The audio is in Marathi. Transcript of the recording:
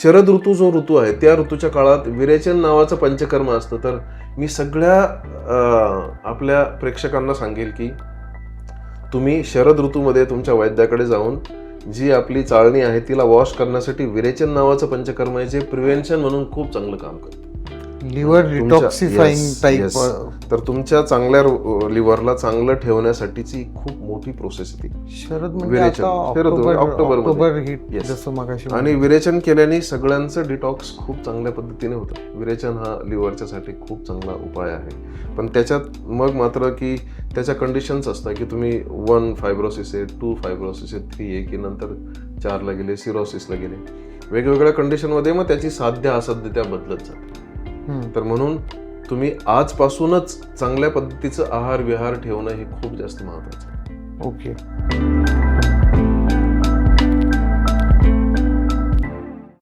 शरद ऋतू जो ऋतू आहे त्या ऋतूच्या काळात विरेचन नावाचं पंचकर्म असतं. तर मी सगळ्या आपल्या प्रेक्षकांना सांगेल की तुम्ही शरद ऋतूमध्ये तुमच्या वैद्याकडे जाऊन जी आपली चाळणी आहे तिला वॉश करण्यासाठी विरेचन नावाचं पंचकर्म आहे, जे प्रिव्हेन्शन म्हणून खूप चांगलं काम करतं. Liver detoxifying type. तर तुमच्या चांगल्या लिव्हरला चांगलं ठेवण्यासाठीची खूप मोठी प्रोसेस आहे ती. शरद म्हणजे विरेचन. October hit Yes. जसं मगाशी आणि विरेचन केल्याने सगळ्यांचं डिटॉक्स खूप चांगल्या पद्धतीने होतं. विरेचन हा लिव्हरच्या साठी खूप चांगला उपाय आहे. पण त्याच्यात मग मात्र की त्याच्या कंडिशन्स असतात की तुम्ही 1 फायब्रोसिस आहे, 2 फायब्रोसिस आहे, 3 आहे, की नंतर 4ला गेले, सिरोसिसला गेले. वेगवेगळ्या कंडिशनमध्ये मग त्याची साध्य असाध्यता बदलत जाते. तर म्हणून तुम्ही आजपासूनच चांगल्या पद्धतीचं आहार विहार ठेवणं हे खूप जास्त महत्वाचं आहे. ओके.